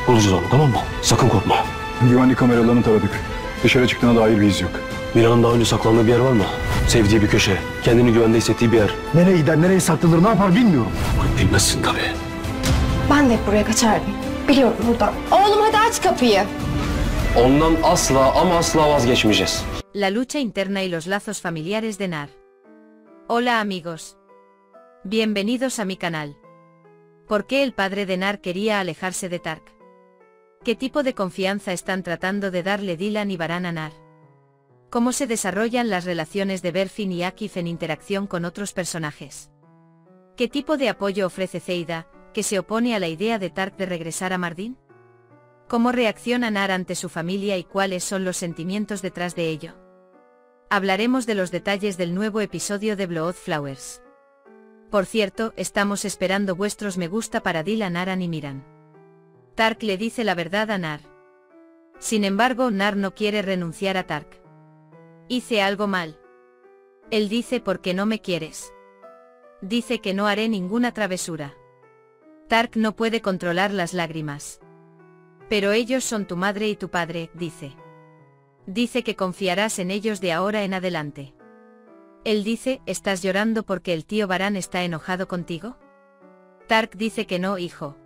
Bulacağız onu, tamam mı? Sakın korkma. Güvenlik kameralarını taradık. Dışarı çıktığına dair bir iz yok. Mira'nın daha önce saklandığı bir yer var mı? Sevdiği bir köşe, kendini güvende hissettiği bir yer. Nereye gider, nereye saklanır, ne yapar bilmiyorum. Bilmezsin tabii. Ben de hep buraya kaçardım. Biliyorum buradan. Oğlum hadi aç kapıyı. Ondan asla ama asla vazgeçmeyeceğiz. La lucha interna y los lazos familiares de Nar. Hola amigos. Bienvenidos a mi canal. ¿Por qué el padre de Nar quería alejarse de Tark? ¿Qué tipo de confianza están tratando de darle Dylan y Baran a Nar? ¿Cómo se desarrollan las relaciones de Berfin y Akif en interacción con otros personajes? ¿Qué tipo de apoyo ofrece Zeida, que se opone a la idea de Tark de regresar a Mardin? ¿Cómo reacciona Nar ante su familia y cuáles son los sentimientos detrás de ello? Hablaremos de los detalles del nuevo episodio de Blood Flowers. Por cierto, estamos esperando vuestros me gusta para Dylan, Aran y Miran. Tark le dice la verdad a Nar. Sin embargo, Nar no quiere renunciar a Tark. Hice algo mal. Él dice ¿por qué no me quieres? Dice que no haré ninguna travesura. Tark no puede controlar las lágrimas. Pero ellos son tu madre y tu padre, dice. Dice que confiarás en ellos de ahora en adelante. Él dice, ¿estás llorando porque el tío Baran está enojado contigo? Tark dice que no, hijo.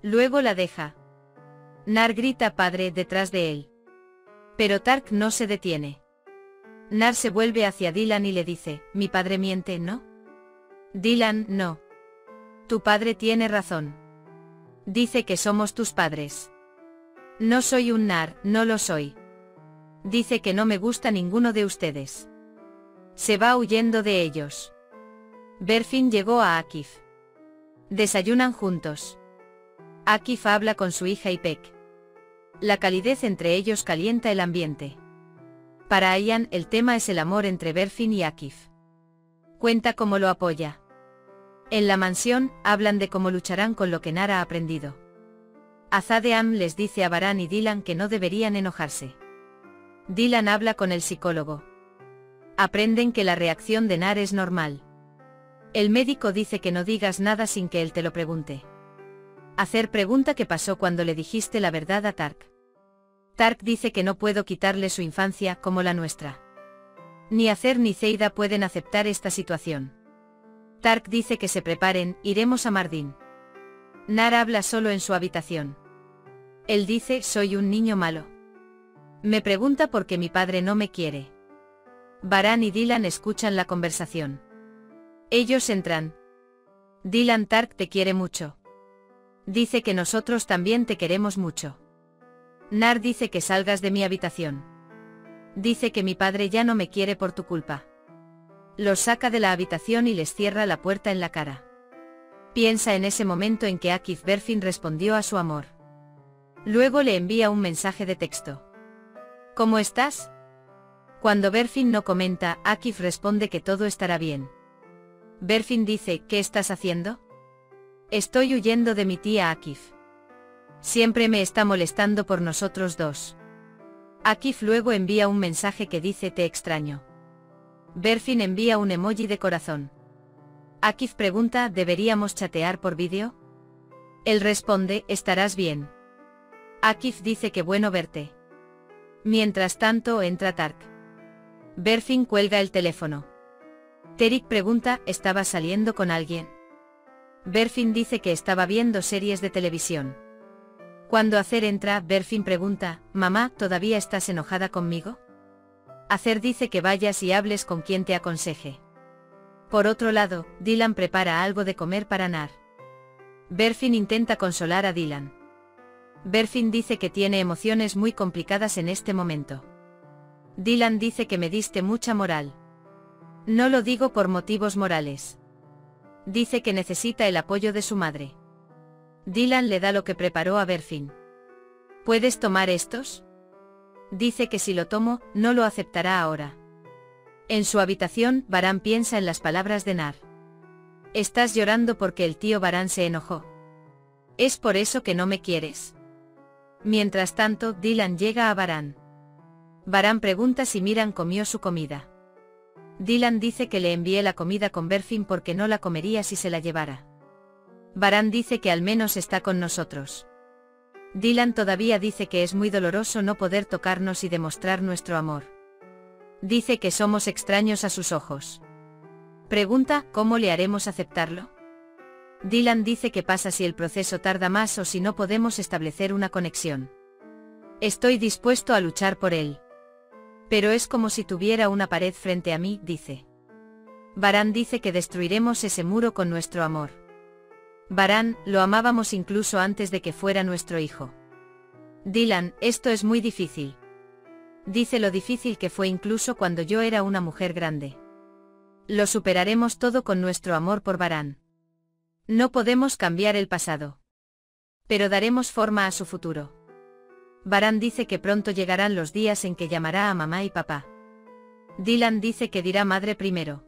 Luego la deja. Nar grita padre detrás de él. Pero Tark no se detiene. Nar se vuelve hacia Dylan y le dice, mi padre miente, ¿no? Dylan, no. Tu padre tiene razón. Dice que somos tus padres. No soy un Nar, no lo soy. Dice que no me gusta ninguno de ustedes. Se va huyendo de ellos. Berfin llegó a Akif. Desayunan juntos. Akif habla con su hija Ipek. La calidez entre ellos calienta el ambiente. Para Ian, el tema es el amor entre Berfin y Akif. Cuenta cómo lo apoya. En la mansión, hablan de cómo lucharán con lo que Nar ha aprendido. Azadeam les dice a Baran y Dylan que no deberían enojarse. Dylan habla con el psicólogo. Aprenden que la reacción de Nar es normal. El médico dice que no digas nada sin que él te lo pregunte. Acer pregunta qué pasó cuando le dijiste la verdad a Tark. Tark dice que no puedo quitarle su infancia como la nuestra. Ni Acer ni Zeida pueden aceptar esta situación. Tark dice que se preparen, iremos a Mardin. Nar habla solo en su habitación. Él dice, soy un niño malo. Me pregunta por qué mi padre no me quiere. Baran y Dylan escuchan la conversación. Ellos entran. Dylan, Tark te quiere mucho. Dice que nosotros también te queremos mucho. Nar dice que salgas de mi habitación. Dice que mi padre ya no me quiere por tu culpa. Los saca de la habitación y les cierra la puerta en la cara. Piensa en ese momento en que Akif Berfin respondió a su amor. Luego le envía un mensaje de texto. ¿Cómo estás? Cuando Berfin no comenta, Akif responde que todo estará bien. Berfin dice, ¿qué estás haciendo? Estoy huyendo de mi tía Akif. Siempre me está molestando por nosotros dos. Akif luego envía un mensaje que dice te extraño. Berfin envía un emoji de corazón. Akif pregunta, ¿deberíamos chatear por vídeo? Él responde, estarás bien. Akif dice que bueno verte. Mientras tanto entra Tark. Berfin cuelga el teléfono. Terik pregunta, ¿estabas saliendo con alguien? Berfin dice que estaba viendo series de televisión. Cuando Acer entra, Berfin pregunta, mamá, ¿todavía estás enojada conmigo? Acer dice que vayas y hables con quien te aconseje. Por otro lado, Dylan prepara algo de comer para Nar. Berfin intenta consolar a Dylan. Berfin dice que tiene emociones muy complicadas en este momento. Dylan dice que me diste mucha moral. No lo digo por motivos morales. Dice que necesita el apoyo de su madre. Dylan le da lo que preparó a Berfin. ¿Puedes tomar estos? Dice que si lo tomo, no lo aceptará ahora. En su habitación, Baran piensa en las palabras de Nar. Estás llorando porque el tío Baran se enojó. Es por eso que no me quieres. Mientras tanto, Dylan llega a Baran. Baran pregunta si Miran comió su comida. Dylan dice que le envié la comida con Berfin porque no la comería si se la llevara. Baran dice que al menos está con nosotros. Dylan todavía dice que es muy doloroso no poder tocarnos y demostrar nuestro amor. Dice que somos extraños a sus ojos. Pregunta, ¿cómo le haremos aceptarlo? Dylan dice que pasa si el proceso tarda más o si no podemos establecer una conexión. Estoy dispuesto a luchar por él. Pero es como si tuviera una pared frente a mí, dice. Varán dice que destruiremos ese muro con nuestro amor. Varán, lo amábamos incluso antes de que fuera nuestro hijo. Dylan, esto es muy difícil. Dice lo difícil que fue incluso cuando yo era una mujer grande. Lo superaremos todo con nuestro amor por Varán. No podemos cambiar el pasado. Pero daremos forma a su futuro. Varán dice que pronto llegarán los días en que llamará a mamá y papá. Dylan dice que dirá madre primero.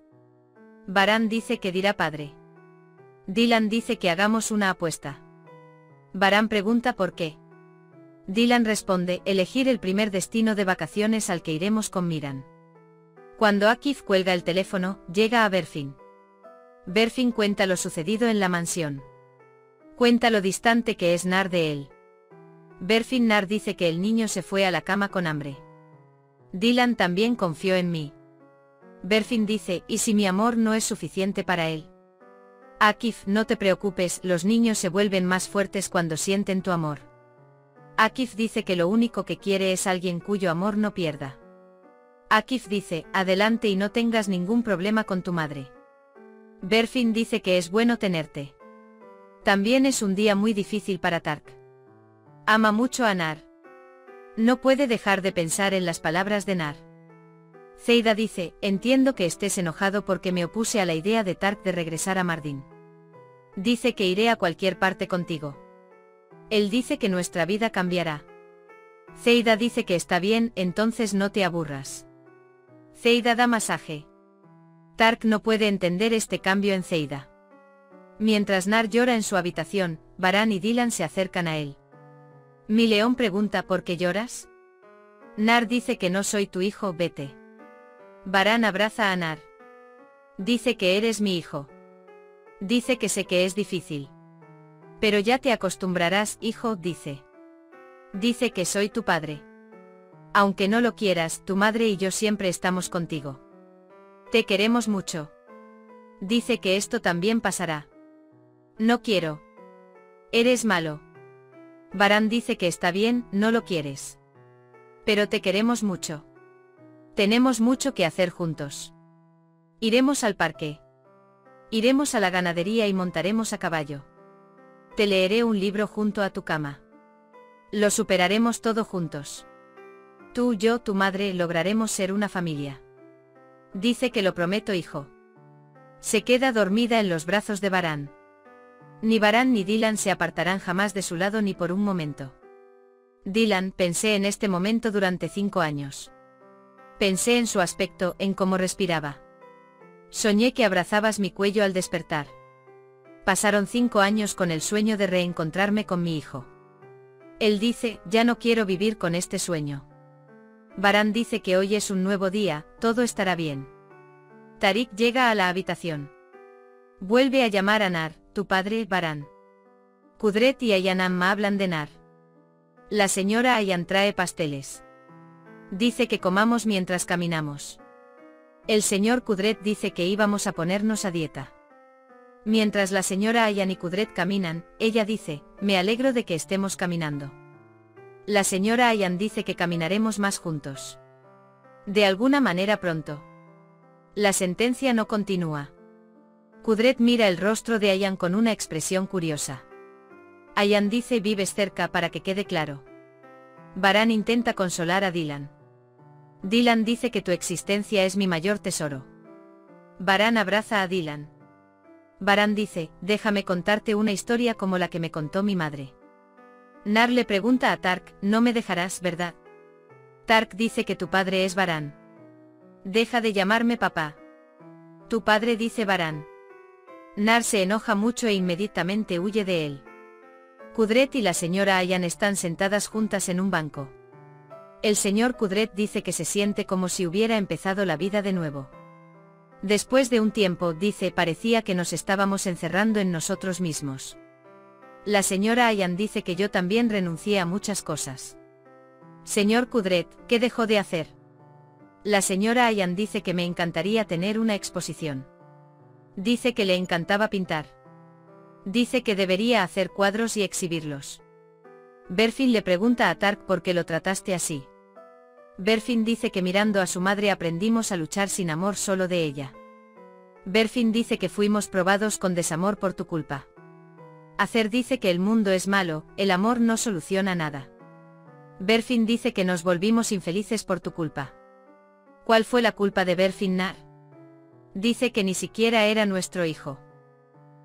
Varán dice que dirá padre. Dylan dice que hagamos una apuesta. Varán pregunta por qué. Dylan responde, elegir el primer destino de vacaciones al que iremos con Miran. Cuando Akif cuelga el teléfono, llega a Berfin. Berfin cuenta lo sucedido en la mansión. Cuenta lo distante que es Nar de él. Berfin Nar dice que el niño se fue a la cama con hambre. Dylan también confió en mí. Berfin dice, ¿y si mi amor no es suficiente para él? Akif, no te preocupes, los niños se vuelven más fuertes cuando sienten tu amor. Akif dice que lo único que quiere es alguien cuyo amor no pierda. Akif dice, adelante y no tengas ningún problema con tu madre. Berfin dice que es bueno tenerte. También es un día muy difícil para Tark. Ama mucho a Nar. No puede dejar de pensar en las palabras de Nar. Zeida dice, entiendo que estés enojado porque me opuse a la idea de Tark de regresar a Mardin. Dice que iré a cualquier parte contigo. Él dice que nuestra vida cambiará. Zeida dice que está bien, entonces no te aburras. Zeida da masaje. Tark no puede entender este cambio en Zeida. Mientras Nar llora en su habitación, Varán y Dylan se acercan a él. Mi león pregunta ¿por qué lloras? Nar dice que no soy tu hijo, vete. Varán abraza a Nar. Dice que eres mi hijo. Dice que sé que es difícil. Pero ya te acostumbrarás, hijo, dice. Dice que soy tu padre. Aunque no lo quieras, tu madre y yo siempre estamos contigo. Te queremos mucho. Dice que esto también pasará. No quiero. Eres malo. Varán dice que está bien, no lo quieres. Pero te queremos mucho. Tenemos mucho que hacer juntos. Iremos al parque. Iremos a la ganadería y montaremos a caballo. Te leeré un libro junto a tu cama. Lo superaremos todo juntos. Tú, yo, tu madre, lograremos ser una familia. Dice que lo prometo, hijo. Se queda dormida en los brazos de Varán. Ni Varán ni Dylan se apartarán jamás de su lado ni por un momento. Dylan, pensé en este momento durante 5 años. Pensé en su aspecto, en cómo respiraba. Soñé que abrazabas mi cuello al despertar. Pasaron 5 años con el sueño de reencontrarme con mi hijo. Él dice, ya no quiero vivir con este sueño. Varán dice que hoy es un nuevo día, todo estará bien. Tariq llega a la habitación. Vuelve a llamar a Nar, tu padre, Varán. Kudret y Ayan Amma hablan de Nar. La señora Ayan trae pasteles. Dice que comamos mientras caminamos. El señor Kudret dice que íbamos a ponernos a dieta. Mientras la señora Ayan y Kudret caminan, ella dice, me alegro de que estemos caminando. La señora Ayan dice que caminaremos más juntos. De alguna manera pronto. La sentencia no continúa. Kudret mira el rostro de Ayan con una expresión curiosa. Ayan dice vives cerca para que quede claro. Varán intenta consolar a Dylan. Dylan dice que tu existencia es mi mayor tesoro. Varán abraza a Dylan. Varán dice, déjame contarte una historia como la que me contó mi madre. Nar le pregunta a Tark, no me dejarás, ¿verdad? Tark dice que tu padre es Varán. Deja de llamarme papá. Tu padre, dice Varán. Nar se enoja mucho e inmediatamente huye de él. Kudret y la señora Ayan están sentadas juntas en un banco. El señor Kudret dice que se siente como si hubiera empezado la vida de nuevo. Después de un tiempo, dice, parecía que nos estábamos encerrando en nosotros mismos. La señora Ayan dice que yo también renuncié a muchas cosas. Señor Kudret, ¿qué dejó de hacer? La señora Ayan dice que me encantaría tener una exposición. Dice que le encantaba pintar. Dice que debería hacer cuadros y exhibirlos. Berfin le pregunta a Tark por qué lo trataste así. Berfin dice que mirando a su madre aprendimos a luchar sin amor solo de ella. Berfin dice que fuimos probados con desamor por tu culpa. Acer dice que el mundo es malo, el amor no soluciona nada. Berfin dice que nos volvimos infelices por tu culpa. ¿Cuál fue la culpa de Berfin Nar? Dice que ni siquiera era nuestro hijo.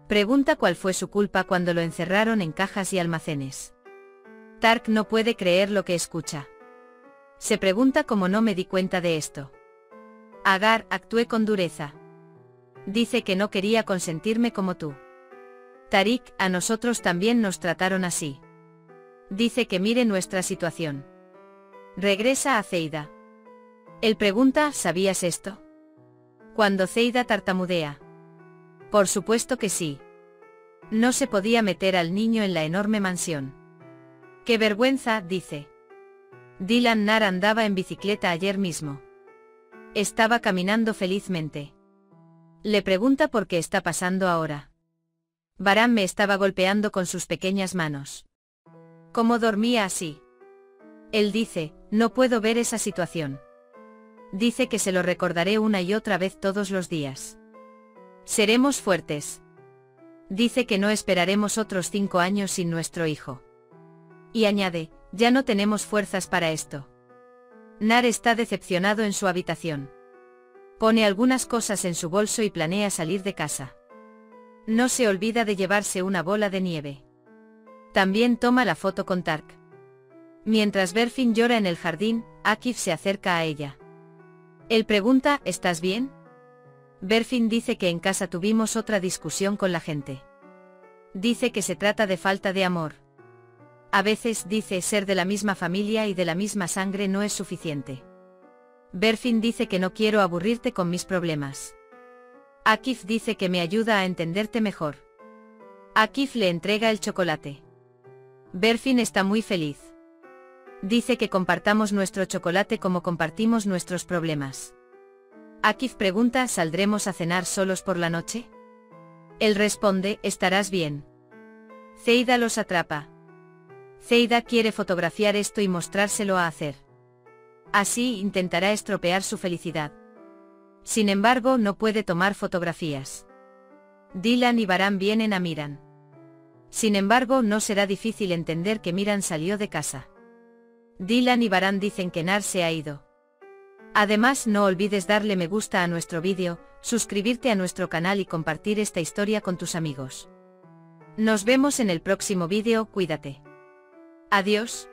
Pregunta cuál fue su culpa cuando lo encerraron en cajas y almacenes. Tark no puede creer lo que escucha. Se pregunta cómo no me di cuenta de esto. Agar, actué con dureza. Dice que no quería consentirme como tú. Tariq, a nosotros también nos trataron así. Dice que mire nuestra situación. Regresa a Zeida. Él pregunta, ¿sabías esto? Cuando Zeida tartamudea. Por supuesto que sí. No se podía meter al niño en la enorme mansión. ¡Qué vergüenza!, dice. Dylan Nar andaba en bicicleta ayer mismo. Estaba caminando felizmente. Le pregunta por qué está pasando ahora. Baran me estaba golpeando con sus pequeñas manos. ¿Cómo dormía así? Él dice, no puedo ver esa situación. Dice que se lo recordaré una y otra vez todos los días. Seremos fuertes. Dice que no esperaremos otros 5 años sin nuestro hijo. Y añade, ya no tenemos fuerzas para esto. Nar está decepcionado en su habitación. Pone algunas cosas en su bolso y planea salir de casa. No se olvida de llevarse una bola de nieve. También toma la foto con Tark. Mientras Berfin llora en el jardín, Akif se acerca a ella. Él pregunta, ¿estás bien? Berfin dice que en casa tuvimos otra discusión con la gente. Dice que se trata de falta de amor. A veces dice ser de la misma familia y de la misma sangre no es suficiente. Berfin dice que no quiero aburrirte con mis problemas. Akif dice que me ayuda a entenderte mejor. Akif le entrega el chocolate. Berfin está muy feliz. Dice que compartamos nuestro chocolate como compartimos nuestros problemas. Akif pregunta, ¿saldremos a cenar solos por la noche? Él responde, estarás bien. Zeida los atrapa. Zeida quiere fotografiar esto y mostrárselo a Acer. Así intentará estropear su felicidad. Sin embargo, no puede tomar fotografías. Dylan y Baran vienen a Miran. Sin embargo, no será difícil entender que Miran salió de casa. Dylan y Baran dicen que Nar se ha ido. Además, no olvides darle me gusta a nuestro vídeo, suscribirte a nuestro canal y compartir esta historia con tus amigos. Nos vemos en el próximo vídeo, cuídate. Adiós.